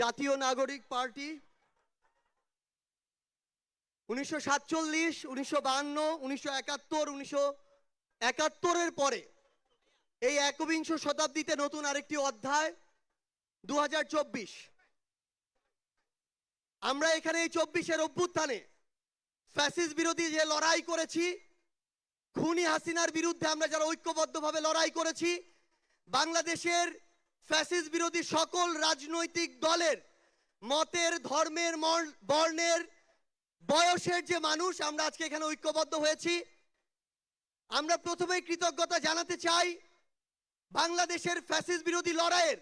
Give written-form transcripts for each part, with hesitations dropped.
জাতীয় নাগরিক পার্টি 1947, 1952, 1971, 1971 পরে এই একবিংশ শতাব্দীতে নতুন আরেকটি অধ্যায় 2024। আমরা এখানে এই 24-এর অভ্যুত্থানে ফ্যাসিস্ট বিরোধী যে লড়াই করেছি, খুনি হাসিনার বিরুদ্ধে আমরা যারা ঐক্যবদ্ধভাবে লড়াই করেছি, বাংলাদেশের ফ্যাসিস্ট বিরোধী সকল রাজনৈতিক দলের মতের, ধর্মের, বর্ণের, বয়সের যে মানুষ আমরা আজকে এখানে ঐক্যবদ্ধ হয়েছি। আমরা প্রথমেই কৃতজ্ঞতা জানাতে চাই বাংলাদেশের ফ্যাসিস্ট বিরোধী লড়াইয়ের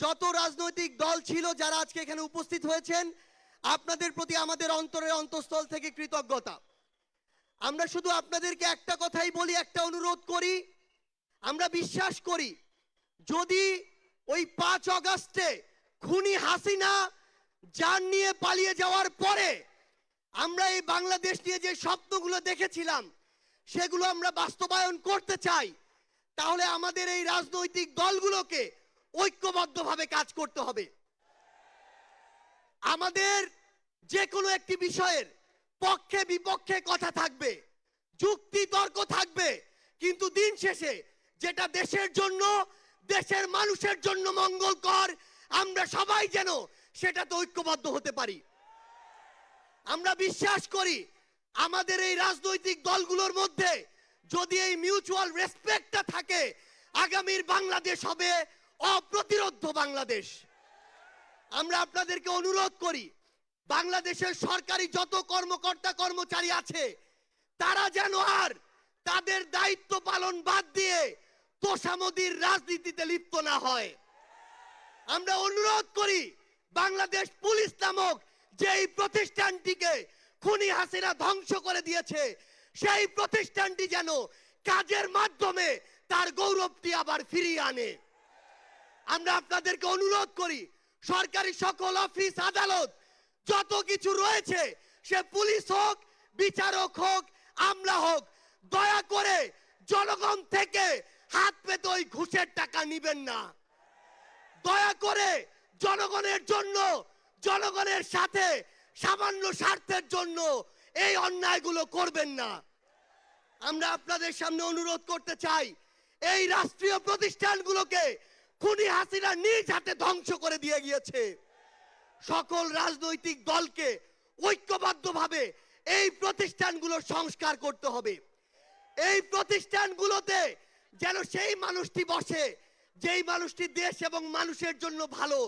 যত রাজনৈতিক দল ছিল যারা আজকে এখানে উপস্থিত হয়েছেন, আপনাদের প্রতি আমাদের অন্তরের অন্তঃস্থল থেকে কৃতজ্ঞতা। আমরা শুধু আপনাদেরকে একটা কথাই বলি, একটা অনুরোধ করি। আমরা বিশ্বাস করি যদি ওই 5 আগস্টে খুনি হাসিনা জান নিয়ে পালিয়ে যাওয়ার পরে আমরা এই বাংলাদেশ নিয়ে যে স্বপ্নগুলো দেখেছিলাম সেগুলো আমরা বাস্তবায়ন করতে চাই, তাহলে আমাদের এই রাজনৈতিক দলগুলোকে ঐক্যবদ্ধভাবে কাজ করতে হবে। আমাদের যে কোনো একটি বিষয়ের পক্ষে বিপক্ষে কথা থাকবে, যুক্তি তর্ক থাকবে, কিন্তু দিন শেষে যেটা দেশের জন্য, দেশের মানুষের জন্য মঙ্গলকর, আমরা সবাই যেন সেটাতে ঐক্যবদ্ধ হতে পারি। আমরা বিশ্বাস করি আমাদের এই রাজনৈতিক দলগুলোর মধ্যে যদি এই মিউচুয়াল রেসপেক্টটা থাকে, আগামীর বাংলাদেশ হবে অপ্রতিরোধ্য বাংলাদেশ। আমরা আপনাদেরকে অনুরোধ করি বাংলাদেশের সরকারি যত কর্মকর্তা কর্মচারী আছে তারা যেন আর তাদের দায়িত্ব পালন বাদ দিয়ে তোষামোদির রাজনীতিতে লিপ্ত না হয়। আমরা অনুরোধ করি বাংলাদেশ পুলিশ নামক যেই প্রতিষ্ঠানটিকে খুনি হাসিনা ধ্বংস করে দিয়েছে সেই প্রতিষ্ঠানটি যেন কাজের মাধ্যমে তার গৌরবটি আবার ফিরিয়ে আনে। আমরা আপনাদেরকে অনুরোধ করি সরকারি সকল অফিস আদালত যত কিছু রয়েছে, সে পুলিশ হোক, বিচারক হোক, আমলা হোক, দয়া করে জনগণ থেকে হাত পেতে ওই ঘুষের টাকা নিবেন না। দয়া করে জনগণের জন্য, জনগণের সাথে সামান্য স্বার্থের জন্য এই অন্যায়গুলো করবেন না। আমরা আপনাদের সামনে অনুরোধ করতে চাই এই রাষ্ট্রীয় প্রতিষ্ঠানগুলোকে খুনি হাসিনা নিজ হাতে ধ্বংস করে দিয়ে গিয়েছে। সকল রাজনৈতিক দলকে ঐক্যবদ্ধভাবে এই প্রতিষ্ঠানগুলো সংস্কার করতে হবে। এই প্রতিষ্ঠানগুলোতে যেন সেই মানুষটি বসে যেই মানুষটি দেশ এবং মানুষের জন্য ভালো,